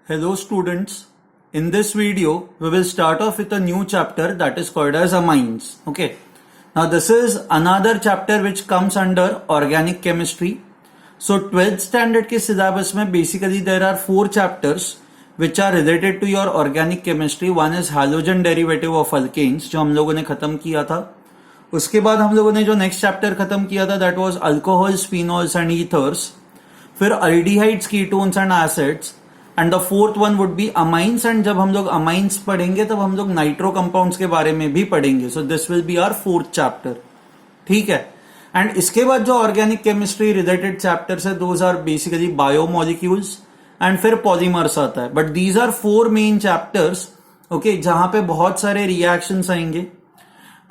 Hello students, in this video we will start off with a new chapter that is called as amines. Okay, now this is another chapter which comes under organic chemistry. So 12th standard के syllabus में basically there are 4 chapters which are related to your organic chemistry. One is halogen derivative of alkanes जो हम लोगों ने खत्म किया था. उसके बाद हम लोगों ने जो नेक्स्ट चैप्टर खत्म किया था that was alcohols, phenols and ethers. फिर aldehydes, ketones and acids. And the fourth one would be amines. And जब हम लोग अमाइंस पढ़ेंगे तब हम लोग नाइट्रो कंपाउंड्स के बारे में भी पढ़ेंगे. So this will be our fourth chapter. ठीक है. एंड इसके बाद जो ऑर्गेनिक केमिस्ट्री रिलेटेड चैप्टर्स है those are basically biomolecules and फिर पॉलीमर्स आता है. But these are 4 main chapters. Okay, जहां पे बहुत सारे रिएक्शंस आएंगे.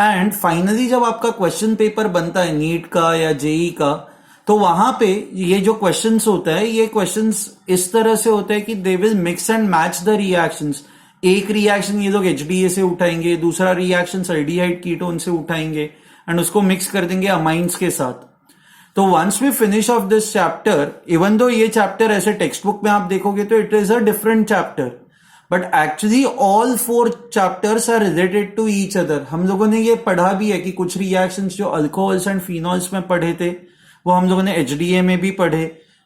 एंड फाइनली जब आपका क्वेश्चन पेपर बनता है नीट का या जेई का, तो वहां पे ये जो क्वेश्चंस होता है ये क्वेश्चंस इस तरह से होते हैं कि they will mix and match the reactions. एक रिएक्शन ये लोग एचडीए से उठाएंगे, दूसरा रिएक्शन एल्डिहाइड कीटोन से उठाएंगे एंड उसको मिक्स कर देंगे अमाइंस के साथ. तो once we finish off this chapter, even though ये चैप्टर ऐसे टेक्स्ट बुक में आप देखोगे तो it is a different chapter, but actually all 4 chapters are related to each other. हम लोगों ने ये पढ़ा भी है कि कुछ रिएक्शंस जो अल्कोहल्स एंड फिनॉल्स में पढ़े थे वो हम लोगों ने एचडीए में भी पढ़े.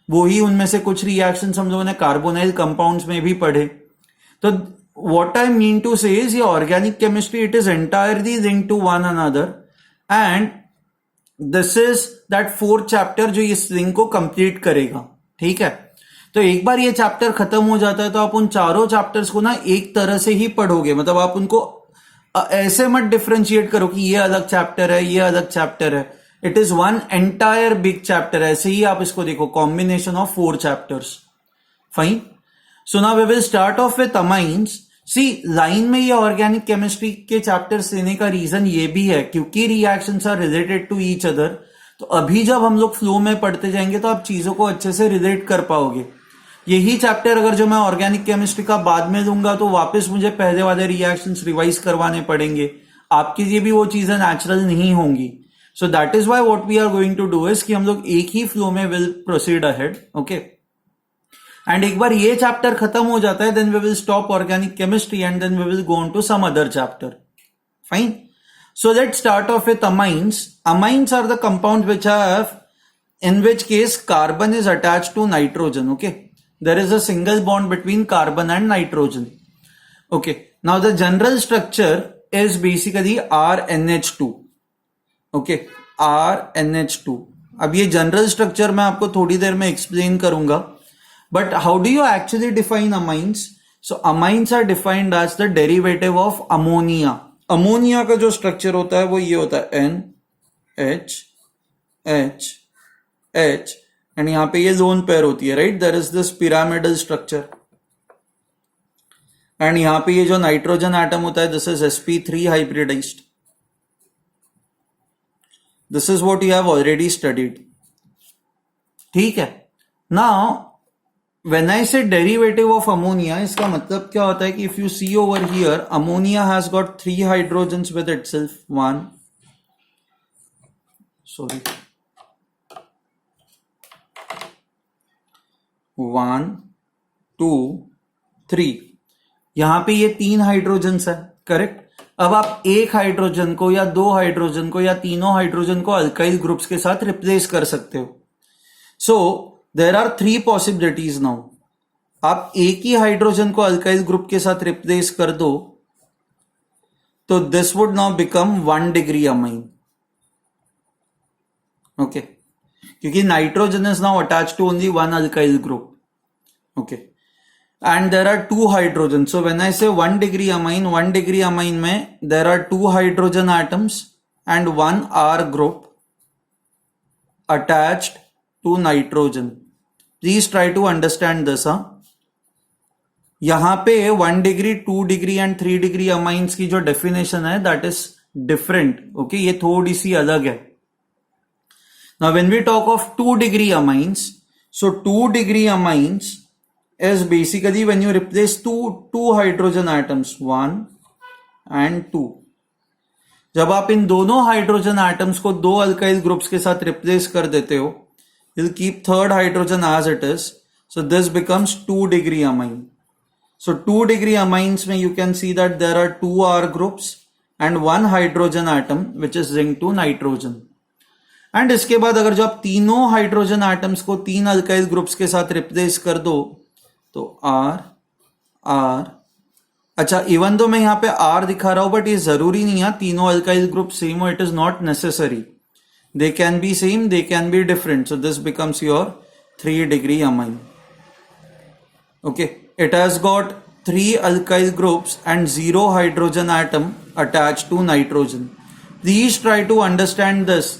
वो ही उनमें से कुछ रिएक्शंस हम लोगों ने कार्बोनाइल कंपाउंड्स में भी पढ़े. तो what I mean to say is ये organic chemistry it is entirely linked to one another and this is that 4th chapter जो इस लिंक को कंप्लीट करेगा. ठीक है. तो एक बार ये चैप्टर खत्म हो जाता है तो आप उन चारों चैप्टर्स को ना एक तरह से ही पढ़ोगे. मतलब आप उनको ऐसे मत डिफरेंशिएट करो कि ये अलग चैप्टर है, ये अलग चैप्टर है. It is one entire big chapter. ऐसे ही आप इसको देखो, combination of 4 chapters. Fine. So now we will start off with amines. See, line में ये ऑर्गेनिक केमिस्ट्री के चैप्टर्स लेने का रीजन ये भी है क्योंकि reactions are related to each other. तो अभी जब हम लोग फ्लो में पढ़ते जाएंगे तो आप चीजों को अच्छे से रिलेट कर पाओगे. यही चैप्टर अगर जो मैं ऑर्गेनिक केमिस्ट्री का बाद में दूंगा तो वापस मुझे पहले वाले रिएक्शंस रिवाइज करवाने पड़ेंगे. आपके लिए भी वो चीजें नेचुरल नहीं होंगी. So that is why what we are going to do is कि हम लोग एक ही फ्लो में will proceed ahead. Okay. And एक बार ये चैप्टर खत्म हो जाता है then we will stop organic chemistry and then we will go on to some other chapter. Fine. So let's start off with amines. Amines are the compounds which have, in which case carbon is attached to nitrogen. Okay. There is a single bond between carbon and nitrogen. Okay. Now the general structure is basically RNH2. Okay, RNH2. अब ये general structure मैं आपको थोड़ी देर में explain करूंगा. But how do you actually define amines? So amines are defined as the derivative of ammonia. Ammonia का जो structure होता है वो ये होता है NH H एंड यहां पे ये लोन पेयर होती है, right. There is this pyramidal structure and यहां पे ये जो नाइट्रोजन एटम होता है this is sp3 hybridized. This is what you have already studied. ठीक है. Now, when I say derivative of ammonia, इसका मतलब क्या होता है कि if you see over here, ammonia has got 3 hydrogens with itself. 1, 2, 3. यहां पे ये 3 हाइड्रोजन्स है, करेक्ट. अब आप एक हाइड्रोजन को या 2 हाइड्रोजन को या तीनों हाइड्रोजन को अल्काइल ग्रुप्स के साथ रिप्लेस कर सकते हो. So there are 3 possibilities now. आप एक ही हाइड्रोजन को अल्काइल ग्रुप के साथ रिप्लेस कर दो तो this would now become 1 degree amine. Okay, क्योंकि nitrogen is now attached to only 1 alkyl group. Okay, and there are 2 hydrogens. So when I say 1 degree amine में there are 2 hydrogen atoms and 1 R group attached to nitrogen. Please try to understand this. यहां पे 1 degree, 2 degree and 3 degree amines की जो definition है that is different. Okay, ये थोड़ी सी अलग है. Now when we talk of 2 degree amines, so 2 degree amines is basically when you replace two hydrogen atoms, 1 and 2. जब आप इन दोनों हाइड्रोजन एटम्स को 2 अल्काइल ग्रुप्स के साथ रिप्लेस कर देते हो, you'll keep 3rd hydrogen as it is. So this becomes 2 degree amine. So 2 degree amines में you can see that there are 2 R groups and 1 hydrogen atom which is zinc to nitrogen. And इसके बाद अगर जो आप तीनों hydrogen atoms को 3 alkyl groups के साथ रिप्लेस कर दो तो R R, अच्छा इवन दो मैं यहाँ पे R दिखा रहा हूं बट ये जरूरी नहीं है तीनों अल्काइल ग्रुप सेम हो, it is not necessary, they can be same, they can be different. So this becomes your 3 degree amine. Okay, it has got 3 alkyl groups and 0 hydrogen atom attached to nitrogen. Please try to understand this.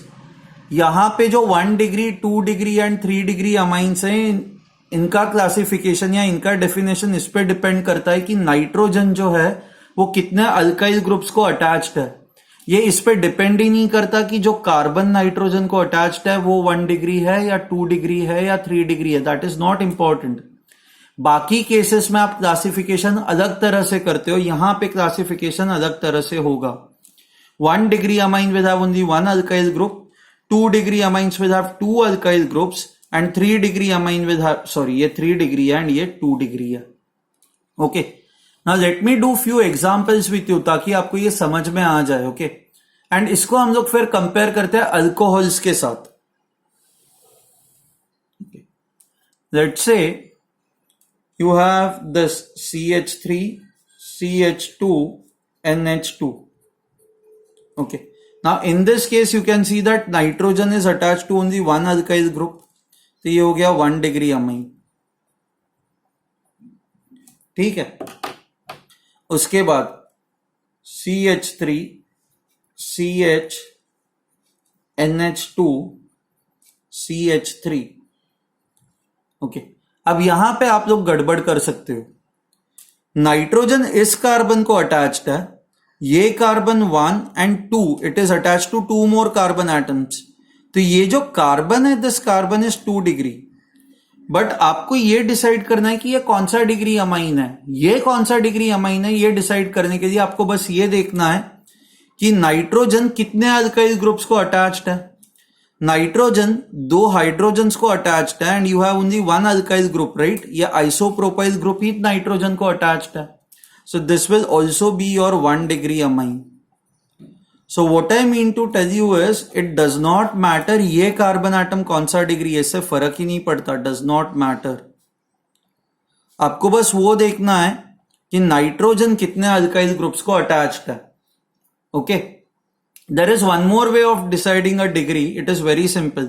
यहां पे जो 1 degree, 2 degree and 3 degree amines हैं, इनका classification या इनका definition इस पे depend करता है कि नाइट्रोजन जो है वो कितने अल्काइल ग्रुप्स को अटैच्ड है. ये इस पे डिपेंड ही नहीं करता कि जो कार्बन नाइट्रोजन को अटैच्ड है वो 1 degree है या 2 degree है या 3 degree है. That is not important. बाकी केसेस में आप क्लासिफिकेशन अलग तरह से करते हो, यहां पे क्लासिफिकेशन अलग तरह से होगा. 1 degree amine will have only 1 alkyl group, 2 degree amines will have 2 alkyl groups and 3 degree amine will have, sorry ये 3 degree है and ये 2 degree है. Okay, now let me do few examples with you ताकि आपको ये समझ में आ जाए. ओके, एंड इसको हम लोग फिर कंपेयर करते हैं अल्कोहल्स के साथ. Let's say you have this CH3, CH2, NH2. Okay. Now in this case you can see that nitrogen is attached to only 1 alkyl group. तो ये हो गया 1 degree amine. ठीक है. उसके बाद CH3, CH, NH2, CH3. Okay, अब यहां पे आप लोग गड़बड़ कर सकते हो. नाइट्रोजन इस कार्बन को अटैच्ड है, ये carbon 1 and 2 it is attached to 2 more carbon atoms. तो ये जो कार्बन है this carbon is 2 degree. But आपको ये डिसाइड करना है कि ये कौन सा डिग्री अमाइन है, ये कौन सा डिग्री अमाइन है. ये डिसाइड करने के लिए आपको बस ये देखना है कि नाइट्रोजन कितने अल्काइल ग्रुप्स को अटैच्ड है. नाइट्रोजन 2 हाइड्रोजन्स को अटैच्ड है and you have only 1 alkyl group, right. ये आइसोप्रोपाइल ग्रुप ही नाइट्रोजन को अटैच्ड है. So this will also be your 1 degree amine. So what I mean to tell you is it does not matter ये carbon atom कौन सा degree है, इससे फर्क ही नहीं पड़ता. Does not matter. आपको बस वो देखना है कि नाइट्रोजन कितने अल्काइल ग्रुप्स को अटैच्ड है. Okay, there is one more way of deciding a degree. It is very simple.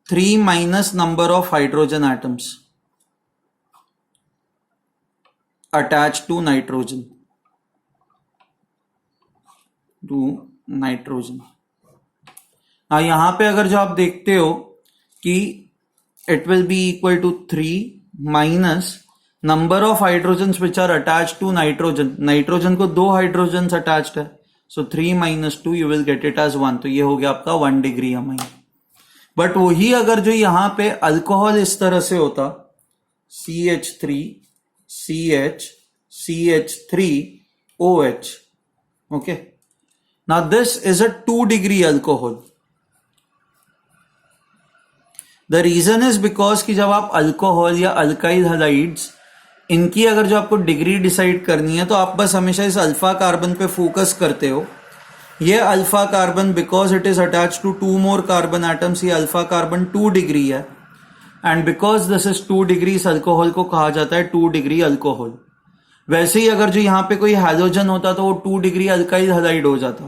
3 minus number of hydrogen atoms attached to nitrogen. Now यहां पे अगर जो आप देखते हो कि it will be equal to 3 minus number of hydrogens which are attached to nitrogen. Nitrogen को 2 hydrogens attached है. So 3 minus 2 you will get it as 1. तो ये हो गया आपका 1 degree अमाइन. बट वही अगर जो यहां पे अल्कोहल इस तरह से होता CH3, CH, CH3, OH. Okay. Now this is a 2 degree alcohol. The reason is because कि जब आप अल्कोहल या अल्काइल हैलाइड्स इनकी अगर जो आपको डिग्री डिसाइड करनी है तो आप बस हमेशा इस अल्फा कार्बन पे फोकस करते हो. ये alpha carbon because it is attach to 2 more carbon atoms, ये अल्फा कार्बन 2 degree है and because this is 2 degree इस अल्कोहल को कहा जाता है 2 degree अल्कोहल. वैसे ही अगर जो यहाँ पे कोई हैलोजन होता तो वो 2 degree अल्काइल हैलाइड हो जाता.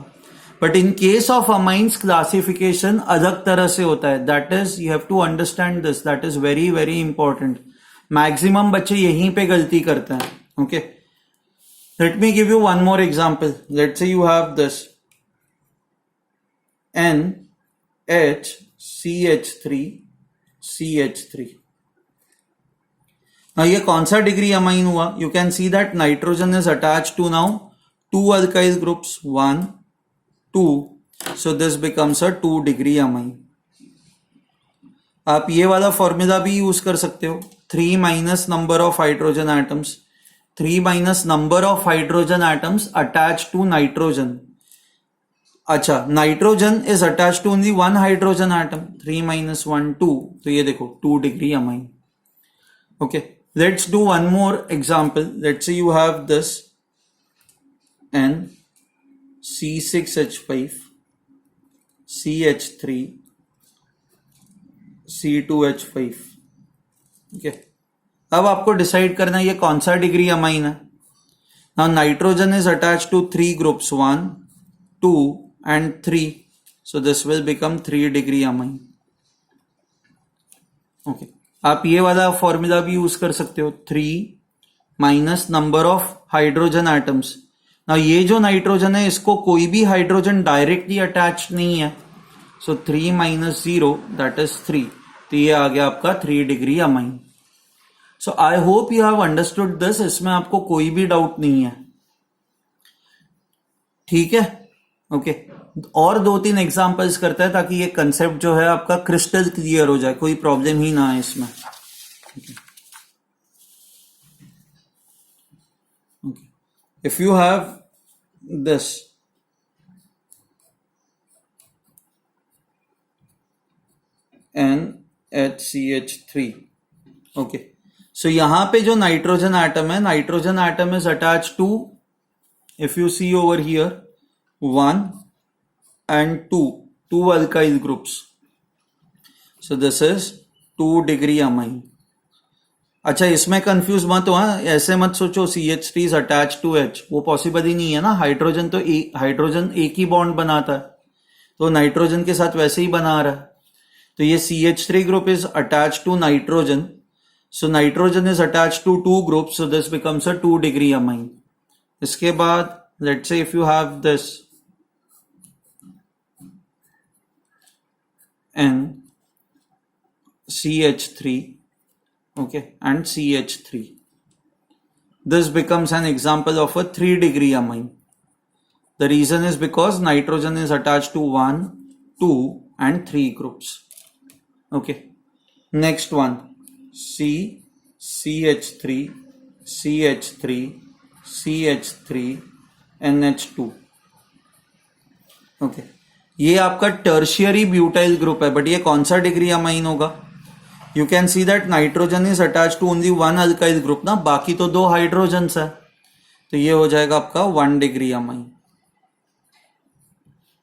But in case of amines classification अलग तरह से होता है. That is you have to understand this. That is very very important. Maximum बच्चे यहीं पे गलती करते हैं. Okay, let me give you one more example. Let's say you have this NHCH3 CH3. now ये कौन सा डिग्री अमाइन हुआ? You can see that nitrogen is attached to now 2 alkyl groups 1, 2. So this becomes a 2 degree amine. आप ये वाला formula भी use कर सकते हो. 3 minus number of hydrogen atoms. 3 minus number of hydrogen atoms attached to nitrogen. अच्छा, nitrogen is attached to only 1 hydrogen atom. 3 minus 1 2. तो ये देखो 2 degree amine. Okay, Let's do one more example. Let's say you have this N C6H5 CH3 C2H5. Okay, अब आपको decide करना है ये कौन सा डिग्री अमाइन है. Now nitrogen is attached to 3 groups 1, 2 and 3. So this will become 3 degree amine. Okay, आप ये वाला फॉर्मूला भी यूज कर सकते हो, 3 minus number of hydrogen atoms. ना ये जो नाइट्रोजन है इसको कोई भी हाइड्रोजन डायरेक्टली अटैच नहीं है, सो 3 माइनस 0 दैट इज 3. तो ये आ गया आपका 3 degree amine. So I hope you have understood this. इसमें आपको कोई भी डाउट नहीं है, ठीक है. ओके, और 2-3 एग्जांपल्स करता है ताकि ये कंसेप्ट जो है आपका क्रिस्टल क्लियर हो जाए, कोई प्रॉब्लम ही ना है इसमें. Okay, if you have this NHCH3. Okay, so यहां पे जो नाइट्रोजन एटम है, nitrogen atom is attach to, if you see over here, 1 and 2 alkyl groups. So this is 2 degree amine. अच्छा, इसमें कंफ्यूज मत हो, ऐसे मत सोचो CH3 is attached to H, वो पॉसिबल ही नहीं है ना. हाइड्रोजन तो हाइड्रोजन एक ही बॉन्ड बनाता है, तो नाइट्रोजन के साथ वैसे ही बना रहा है. तो ये CH3 group is attach to nitrogen, so nitrogen is attach to 2 groups, so this becomes a 2 degree amine. इसके बाद let's say if you have this N CH3, okay, and CH3. This becomes an example of a 3 degree amine. The reason is because nitrogen is attached to 1, 2 and 3 groups. Okay, next one, CH3 CH3 CH3 NH2. Okay, ये आपका tertiary butyl group है, but ये कौन सा degree amine होगा? You can see that nitrogen is attach to only 1 alkyl group ना, बाकी तो 2 हाइड्रोजन्स है, तो ये हो जाएगा आपका 1 degree amine.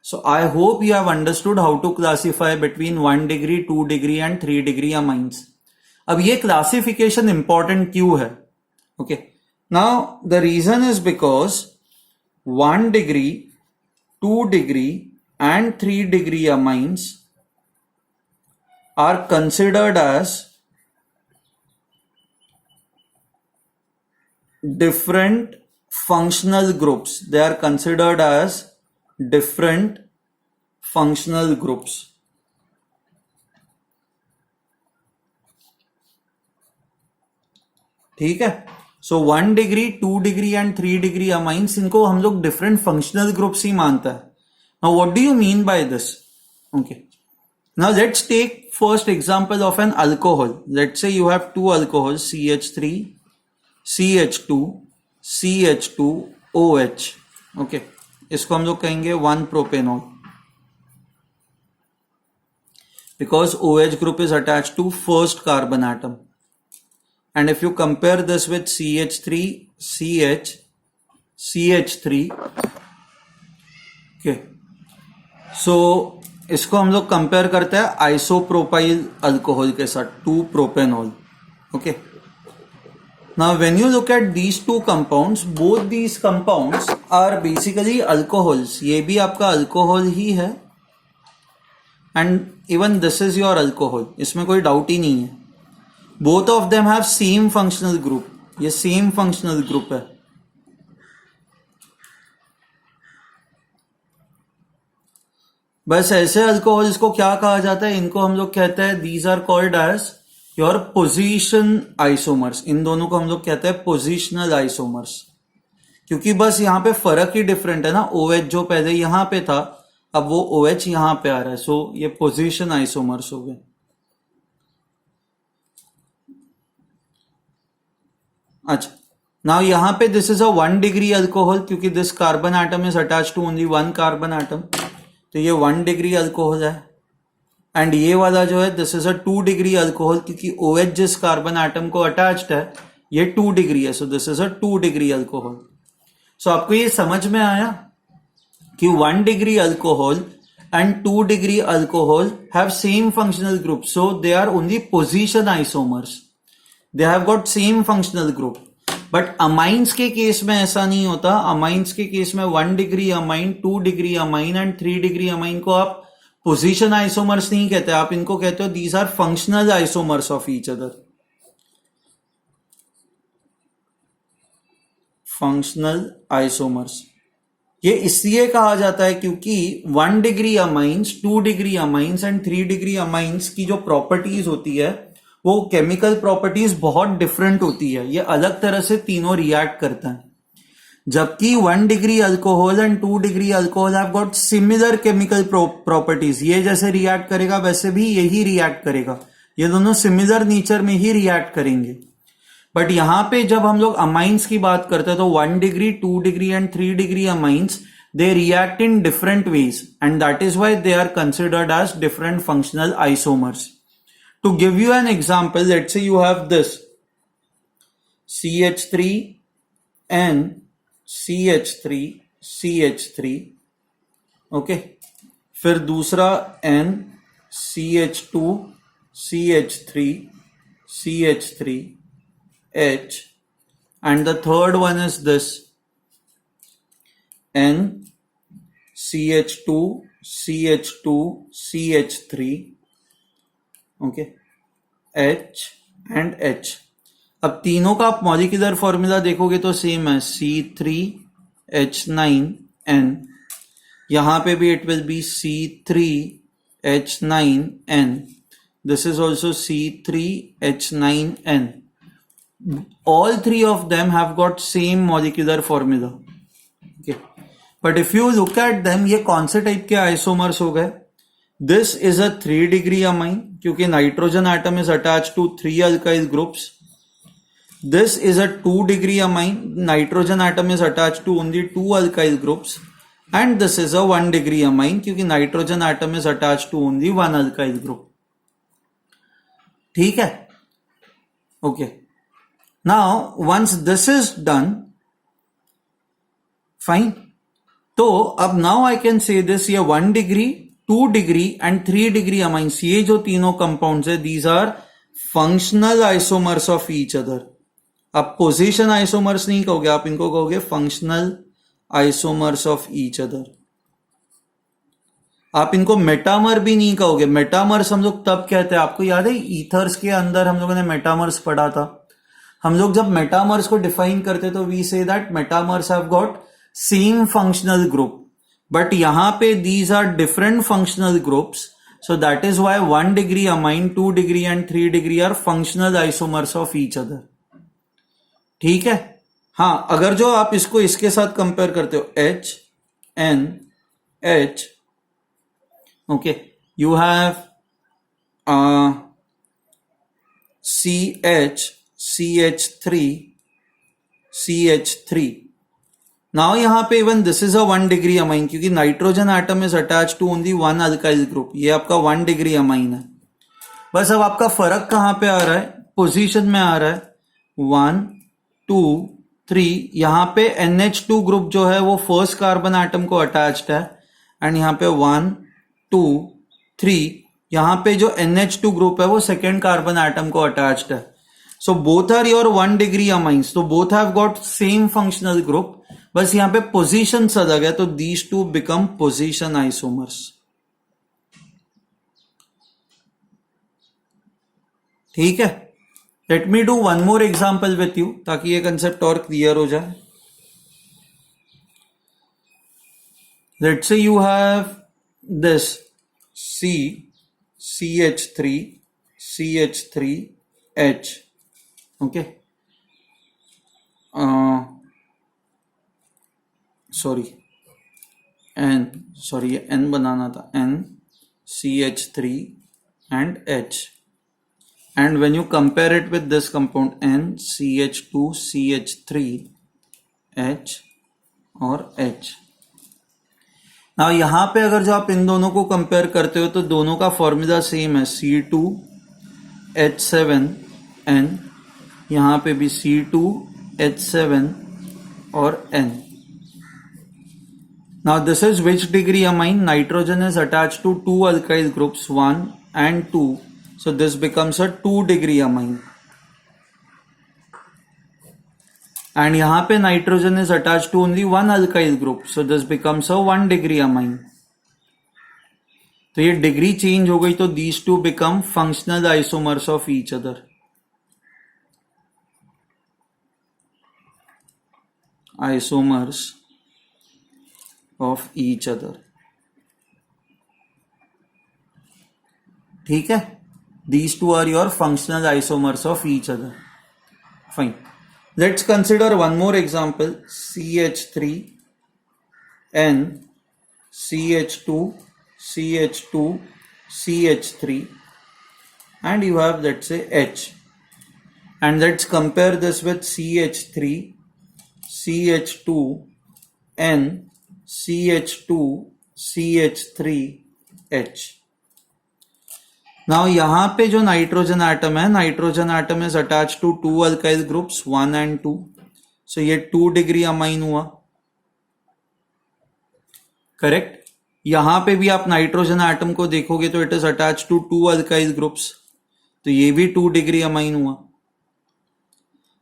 So I hope you have understood how to classify between 1 degree, 2 degree and 3 degree amines. अब ये क्लासिफिकेशन इंपॉर्टेंट क्यों है? Okay, now the reason is because 1 degree, 2 degree and 3 degree amines are considered as different functional groups. They are considered as different functional groups. ठीक है, सो 1 degree, 2 degree and 3 degree amines, इनको हम लोग different functional groups ही मानता है. Now, what do you mean by this? Okay. Now, let's take first example of an alcohol. Let's say you have 2 alcohols, CH3, CH2, CH2OH. Okay. इसको हम लोग कहेंगे 1 propanol. Because OH group is attached to first carbon atom. And if you compare this with CH3, CH, CH3, okay. सो इसको हम लोग compare करते हैं isopropyl alcohol के साथ, 2 propanol. Okay, now when you look at these 2 compounds, both these compounds are basically alcohols. ये भी आपका अल्कोहल ही है and even this is your alcohol, इसमें कोई डाउट ही नहीं है. Both of them have same functional group, ये सेम फंक्शनल ग्रुप है. बस ऐसे अल्कोहल्स को क्या कहा जाता है? इनको हम लोग कहते हैं, these are called as your position isomers. इन दोनों को हम लोग कहते हैं पोजिशनल आइसोमर्स, क्योंकि बस यहां पे फर्क ही डिफरेंट है ना. OH जो पहले यहां पे था, अब वो OH यहां पे आ रहा है, सो ये पोजीशन आइसोमर्स हो गए. अच्छा, नाउ यहां पे this is a 1 degree alcohol, क्योंकि this carbon atom is attach to only 1 carbon atom, तो ये 1 डिग्री अल्कोहल है. एंड ये वाला जो है this is a 2 degree alcohol, क्योंकि OH जिस कार्बन एटम को अटैच्ड है ये 2 डिग्री है, so this is a 2 degree alcohol. So आपको ये समझ में आया कि 1 degree alcohol and 2 degree alcohol have same functional group, so they are only position isomers, they have got same functional group. but amines के case में ऐसा नहीं होता. amines के केस में 1 degree amine, 2 degree amine and 3 degree amine को आप position isomers नहीं कहते, आप इनको कहते हो these are functional isomers of each other. functional isomers ये इसलिए कहा जाता है क्योंकि 1 degree amines, 2 degree amines and 3 degree amines की जो प्रॉपर्टीज होती है वो केमिकल प्रॉपर्टीज बहुत डिफरेंट होती है. ये अलग तरह से तीनों रिएक्ट करता है. जबकि 1 degree alcohol and 2 degree alcohol have got similar chemical properties. ये जैसे रिएक्ट करेगा वैसे भी यही रिएक्ट करेगा. ये दोनों सिमिलर नेचर में ही रिएक्ट करेंगे. बट यहां पे जब हम लोग अमाइंस की बात करते हैं तो 1 degree, 2 degree and 3 degree amines they react in different ways and that is why they are considered as different functional isomers. To give you an example, let's say you have this CH3N CH3 CH3, okay. फिर दूसरा N CH2 CH3 CH3 H, and the third one is this N CH2 CH2 CH3, okay, H and H. अब तीनों का आप molecular formula देखोगे तो same है, C3H9N. यहां पे भी it will be C3H9N. This is also C3H9N. all three of them have got same molecular formula, okay. but if you look at them, ये कौन से टाइप के आइसोमर्स हो गए? this is a 3 degree amine क्योंकि nitrogen atom is attached to 3 alkyl groups. this is a 2 degree amine, nitrogen atom is attached to only 2 alkyl groups. and this is a 1 degree amine क्योंकि nitrogen atom is attached to only 1 alkyl group. ठीक है, okay. Now, once this is done, fine. तो अब now I can say this, ये 1 degree, 2 degree and 3 degree amines, ये जो तीनों compounds है, these are functional isomers of each other. आप position isomers नहीं कहोगे, आप इनको कहोगे functional isomers of each other. आप इनको मेटामर भी नहीं कहोगे. मेटामर्स हम लोग तब कहते हैं, आपको याद है ईथर्स के अंदर हम लोगों ने मेटामर्स पढ़ा था. हम लोग जब मेटामर्स को डिफाइन करते तो we say that metamers have got same functional group, but यहां पे these are different functional groups. So that is why 1 degree amine, 2 degree and 3 degree are functional isomers of each other. ठीक है. हाँ, अगर जो आप इसको इसके साथ कंपेयर करते हो H N H, okay, you have CH CH3 CH3. Now यहां पे even this is a 1 degree amine क्योंकि nitrogen atom is attach to only 1 alkyl group. ये आपका 1 डिग्री अमाइन है. बस अब आपका फर्क कहां पे आ रहा है? पोजीशन में आ रहा है. 1 2 3, यहां पे NH2 ग्रुप जो है वो फर्स्ट कार्बन एटम को अटैच्ड है एंड यहां पे 1 2 3, यहां पे जो NH2 ग्रुप है वो सेकेंड कार्बन एटम को अटैच्ड है. So both are your 1 degree amines. So both have got same functional group. बस यहाँ पे positions अलग है तो these two become position isomers. ठीक है. Let me do one more example with you ताकि ये concept और clear हो जाए. Let's say you have this CH3 CH3H. Okay. N बनाना था. N CH3 and H. And when you compare it with this compound N CH2 CH3 H or H, ना यहां पे अगर जो आप इन दोनों को कंपेयर करते हो तो दोनों का फॉर्मूला सेम है, C2H7N, यहां पे भी C2H7 और N. Now this is which degree amine? Nitrogen is attached to two alkyl groups 1 and 2, so this becomes a 2 degree amine. And यहाँ पे nitrogen is attached to only one alkyl group, so this becomes a 1 degree amine. तो ये degree change हो गई तो these two become functional isomers of each other. Isomers of each other. ठीक है, these two are your functional isomers of each other. Fine. Let's consider one more example, CH3N, CH2, CH2, CH3, and you have, let's say, H. And let's compare this with CH3, CH2, N, CH2, CH3, H. Now यहाँ पे जो nitrogen atom है, nitrogen atom is attach to two alkyl groups 1 and 2, सो ये 2 degree amine हुआ, correct. यहां पे भी आप नाइट्रोजन एटम को देखोगे तो it is attach to 2 alkyl groups, तो ये भी 2 डिग्री अमाइन हुआ.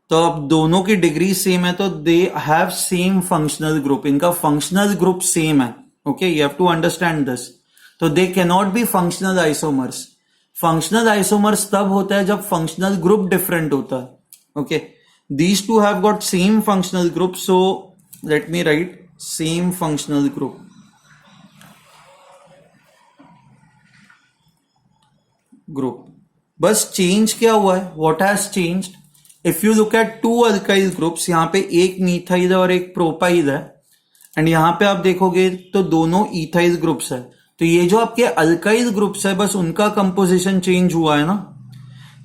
तो अब दोनों की डिग्री सेम है तो they have same functional group, इनका फंक्शनल ग्रुप सेम है. Okay, you have to understand this. तो they can not be functional isomers. Functional isomers तब होता है जब फंक्शनल ग्रुप डिफरेंट होता है. Okay, these two have got same functional group, so let me write same functional group. बस change क्या हुआ है, what has changed? If you look at two alkyl groups, यहां पे एक मीथाइल और एक प्रोपाइल है, एंड यहां पे आप देखोगे तो दोनों इथाइल ग्रुप्स है. तो ये जो आपके अल्काइल ग्रुप्स है बस उनका कंपोजिशन चेंज हुआ है ना,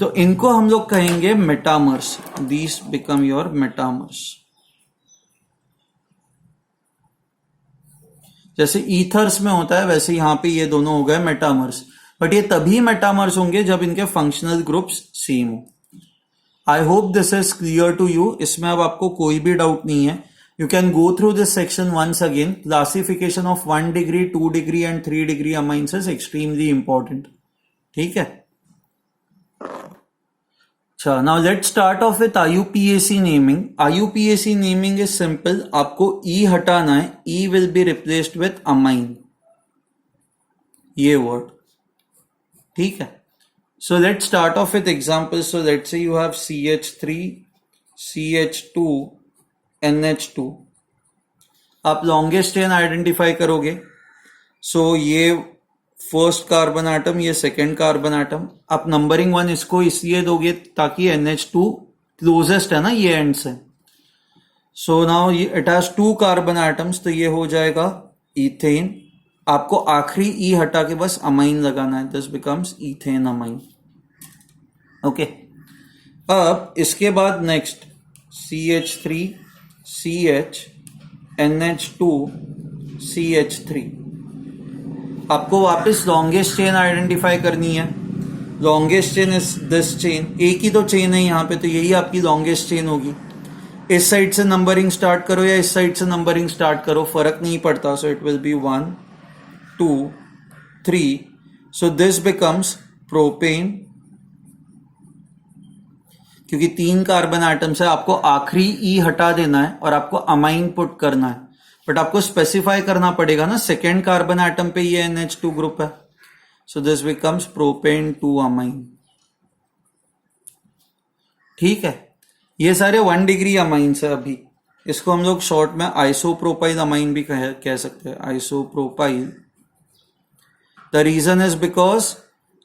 तो इनको हम लोग कहेंगे metamers. These become your metamers. जैसे ईथर्स में होता है वैसे यहां पे ये दोनों हो गए मेटामर्स. बट ये तभी मेटामर्स होंगे जब इनके फंक्शनल ग्रुप्स सेम हो. I hope this is clear to you. इसमें अब आपको कोई भी डाउट नहीं है. You can go through this section once again. Classification of 1 degree, 2 degree and 3 degree amines is extremely important. ठीक है. अच्छा, now let's start off with IUPAC naming. IUPAC naming is simple. आपको E हटाना है. E will be replaced with amine. ये word. ठीक है. So let's start off with examples. So let's say you have CH3, CH2, NH2. आप longest chain identify करोगे. सो ये first carbon atom, ये सेकेंड कार्बन एटम. आप नंबरिंग 1 इसको इसलिए दोगे ताकि NH2 क्लोजेस्ट है ना ये एंड से. So now it has 2 carbon atoms, तो ये हो जाएगा इथेन. आपको आखिरी ई हटा के बस अमाइन लगाना है. This becomes ethane amine. Okay, अब इसके बाद next CH3, CH, NH2, CH3. आपको वापस लॉन्गेस्ट चेन आइडेंटिफाई करनी है. Longest chain is this chain. एक ही तो चेन है यहाँ पे, तो यही आपकी लॉन्गेस्ट चेन होगी. इस साइड से नंबरिंग स्टार्ट करो या इस साइड से नंबरिंग स्टार्ट करो, फर्क नहीं पड़ता. So it will be 1, 2, 3. So this becomes propane. क्योंकि 3 कार्बन एटम्स है, आपको आखिरी ई हटा देना है और आपको अमाइन पुट करना है. बट आपको स्पेसिफाई करना पड़ेगा ना, सेकेंड कार्बन एटम पे ये NH2 ग्रुप है. So this becomes propane 2 amine. ठीक है, ये सारे 1 डिग्री अमाइंस है. अभी इसको हम लोग शॉर्ट में आइसोप्रोपाइल अमाइन भी कह सकते हैं. Isopropyl. The reason is because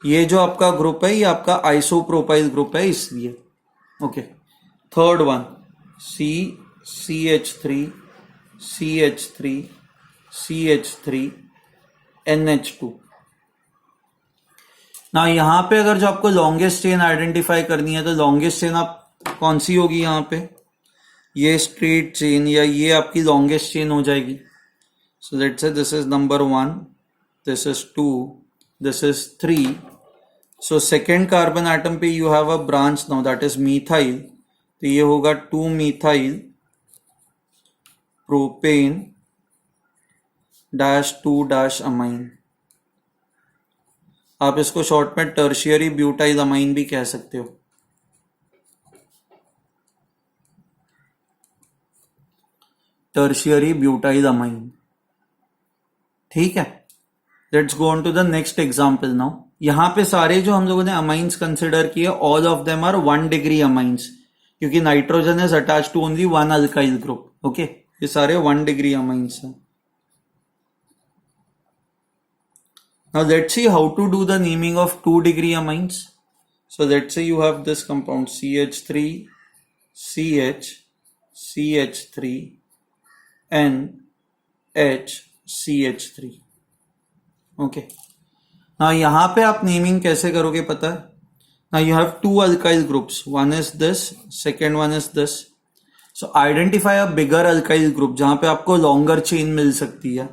ये जो आपका ग्रुप है ये आपका आइसोप्रोपाइल ग्रुप है, इसलिए. Okay, third one CH3, CH3, CH3, NH2. ना यहां पे अगर जो आपको लॉन्गेस्ट चेन आइडेंटिफाई करनी है तो लॉन्गेस्ट चेन आप कौन सी होगी यहाँ पे? ये स्ट्रेट चेन या ये आपकी लॉन्गेस्ट चेन हो जाएगी. So let's say this is number 1, this is 2, this is 3. So second carbon atom पे you have a branch now, that is methyl. तो ये होगा 2-methyl propane -2-amine. आप इसको शॉर्ट में टर्शियरी ब्यूटाइल अमाइन भी कह सकते हो. Tertiary butyl amine. ठीक है. Let's go on to the next example now. यहां पे सारे जो हम लोगों ने अमाइंस कंसिडर किए, all of them are 1 degree amines, क्योंकि nitrogen is attach to only 1 alkyl group. Okay, ये सारे 1 डिग्री अमाइंस हैं. Now let's see how to do the naming of 2 degree amines. So let's say you have this compound CH3, CH, CH3, N, H, CH3. Okay. Now यहाँ पे आप naming कैसे करोगे पता है? Now you have 2 alkyl groups. One is this, second one is this. So identify a bigger alkyl group जहाँ पे आपको longer chain मिल सकती है.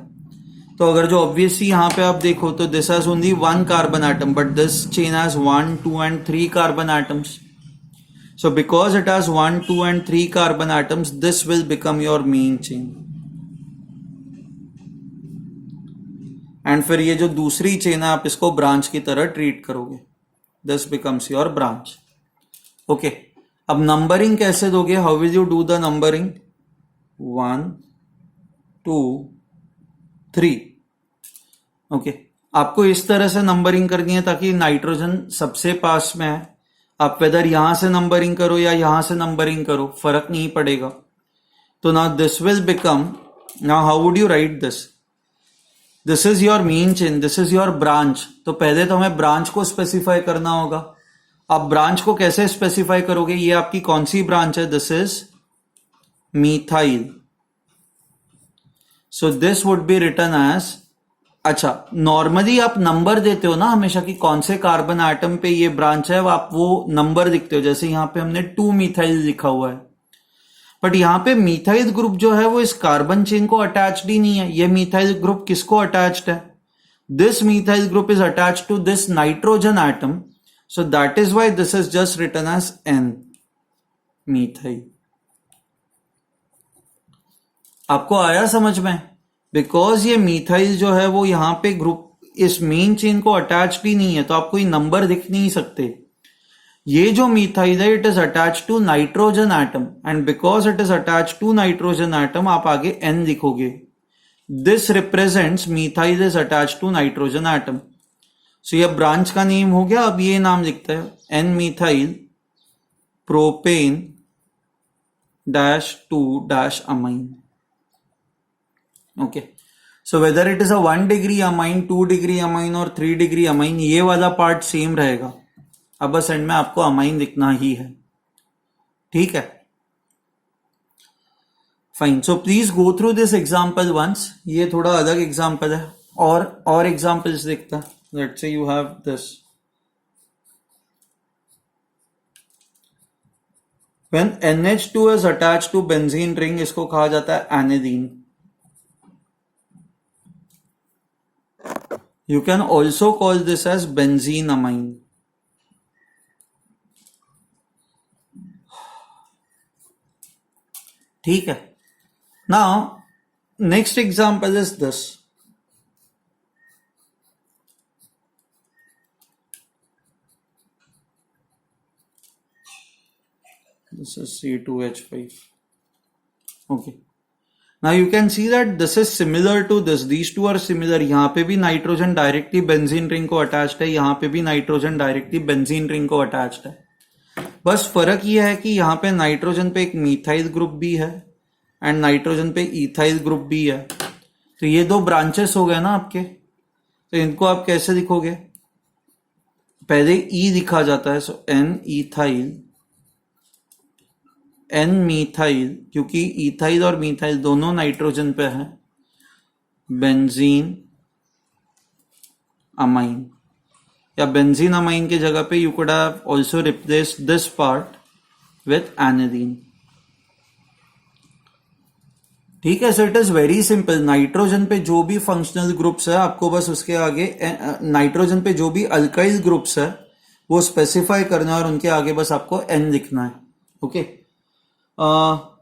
तो अगर जो ऑब्वियसली यहाँ पे आप देखो तो this has only 1 carbon atom, but this chain has 1, 2 and 3 carbon atoms. So because it has 1, 2 and 3 carbon atoms, this will become your main chain. And फिर ये जो दूसरी चेन है आप इसको ब्रांच की तरह ट्रीट करोगे. This becomes your branch. Okay, अब नंबरिंग कैसे दोगे? How will you do the numbering? 1, 2, 3. Okay, आपको इस तरह से नंबरिंग करनी है ताकि नाइट्रोजन सबसे पास में है. आप वेदर यहां से नंबरिंग करो या यहां से नंबरिंग करो, फर्क नहीं पड़ेगा. तो now this will become, now how would you write this? This is your main chain, this is your branch. तो पहले तो हमें ब्रांच को स्पेसिफाई करना होगा. आप ब्रांच को कैसे स्पेसिफाई करोगे? ये आपकी कौन सी ब्रांच है? This is methyl. So this would be written as, अच्छा नॉर्मली आप नंबर देते हो ना हमेशा कि कौन से कार्बन एटम पे ये ब्रांच है, आप वो नंबर लिखते हो. जैसे यहां पे हमने 2 मिथाइल लिखा हुआ है, बट यहां पे मिथाइल ग्रुप जो है वो इस कार्बन चेन को अटैच्ड ही नहीं है. ये मिथाइल ग्रुप किसको अटैच्ड है? This methyl group is attached to this nitrogen atom. So that is why this is just written as N methyl. आपको आया समझ में? बिकॉज ये मिथाइल जो है वो यहां पे ग्रुप इस मेन चेन को अटैच्ड ही नहीं है, तो आप कोई नंबर दिख नहीं सकते. ये जो मिथाइल है it is attach to nitrogen atom, and because it is attach to nitrogen atom आप आगे N लिखोगे. This represents methyl is attach to nitrogen atom. So ये ब्रांच का नेम हो गया. अब ये नाम लिखता है N methyl propane -2-amine. Okay, so whether it is a 1 degree amine, 2 degree amine और 3 degree amine, ये वाला पार्ट सेम रहेगा. अब बस एंड में आपको अमाइन लिखना ही है. ठीक है, fine. So please go through this example once. ये थोड़ा अलग एग्जाम्पल है, और एग्जाम्पल्स देखता. Let's say you have this. When NH2 is attached to benzene ring, इसको कहा जाता है aniline. You can also call this as benzene amine. ठीक है. Now, next example is this. This is C2H5. Okay. Now you can see that this is similar to this. These two are similar. यहाँ पे भी nitrogen directly benzene ring को attached है, यहाँ पे भी नाइट्रोजन डायरेक्टली बेंजीन रिंग को attached है. बस फर्क यह है कि यहाँ पे नाइट्रोजन पे एक मिथाइल ग्रुप भी है एंड नाइट्रोजन पे इथाइल ग्रुप भी है. तो ये 2 ब्रांचेस हो गए ना आपके. तो इनको आप कैसे लिखोगे? पहले E लिखा जाता है. सो N इथाइल, N मिथाइल, क्योंकि इथाइल और मिथाइल दोनों नाइट्रोजन पे है, बेंजीन अमाइन. या बेंजीन अमाइन की जगह पे you could have also replaced this part with aniline. ठीक है, so it is very simple. Nitrogen पे जो भी फंक्शनल ग्रुप्स है आपको बस उसके आगे नाइट्रोजन पे जो भी अल्काइल ग्रुप्स है वो स्पेसिफाई करना है और उनके आगे बस आपको N लिखना है। ओके,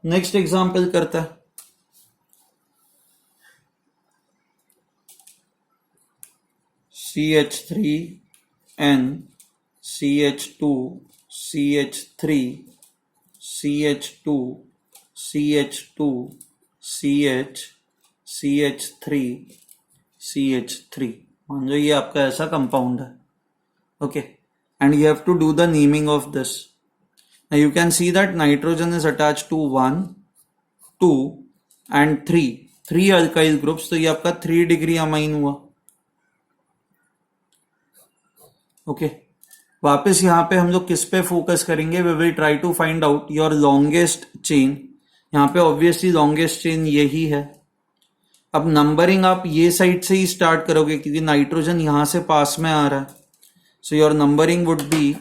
नेक्स्ट एग्जांपल करता है। CH3N CH2 CH3 CH2 CH2 CH CH3 CH3, मान लो ये आपका ऐसा कंपाउंड है। Okay, and you have to do the naming of this. Now you can see that nitrogen is attached to 1, 2 and 3, 3 alkyl groups, तो ये आपका 3 degree amine हुआ। Okay, वापस यहाँ पे हम लोग किस पे फोकस करेंगे? We will try to find out your longest chain. यहाँ पे ऑब्वियसली लॉन्गेस्ट चेन यही है। अब नंबरिंग आप ये साइड से ही स्टार्ट करोगे क्योंकि नाइट्रोजन यहां से पास में आ रहा है। So your numbering would be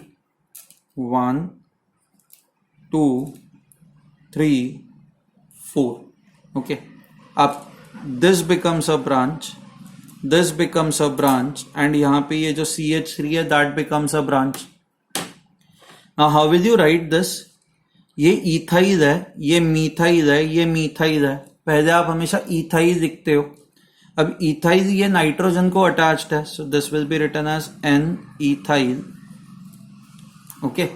1 2 3 4। Okay, अब this becomes a branch, this becomes a branch and यहाँ पे ये जो CH3 है that becomes a branch. Now how will you write this? ये इथाइल है, ये मीथाइल है, ये मीथाइल है। पहले आप हमेशा इथाइल लिखते हो। अब इथाइल ये नाइट्रोजन को अटैच्ड है, so this will be written as N ethyl. Okay,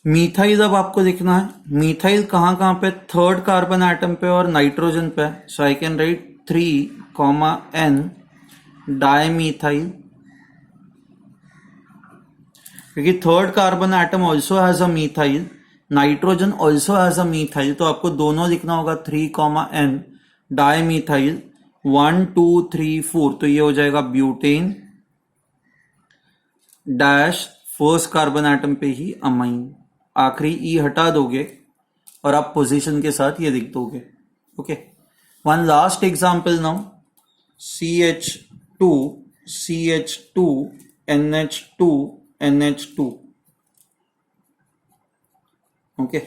methyl अब आपको लिखना है। मीथाइल कहां कहां पे? थर्ड कार्बन एटम पे और नाइट्रोजन पे। सो आई कैन राइट 3, N डाइमीथाइल, क्योंकि third carbon atom also has a methyl, nitrogen also has a methyl, तो आपको दोनों लिखना होगा 3, डाइमीथाइल 1 2 3 4, तो ये हो जाएगा butane dash first carbon atom पे ही अमाइन। आखिरी ई हटा दोगे और आप पोजीशन के साथ ये लिख दोगे। Okay, one last example now, CH2 CH2 NH2 NH2। Okay,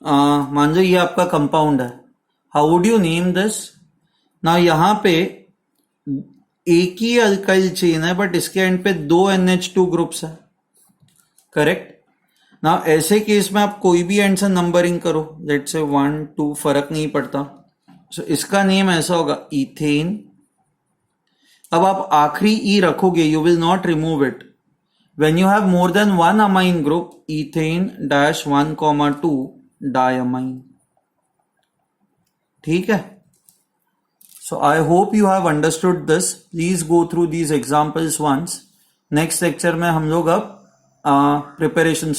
मान लो ये आपका कंपाउंड है। How would you name this? ना यहां पे एक ही अल्काइल चेन है बट इसके एंड पे 2 NH2 ग्रुप्स है। करेक्ट ना? ऐसे केस में आप कोई भी एंड से नंबरिंग करो, लेट्स से 1 2, फर्क नहीं पड़ता। सो इसका नेम ऐसा होगा इथेन। अब आप आखिरी ई रखोगे, you will not remove it. When you have more than one amine group, ethane dash 1, 2 diamine. ठीक है? So I hope you have understood this. Please go through these examples once. Next lecture में हम लोग अब preparation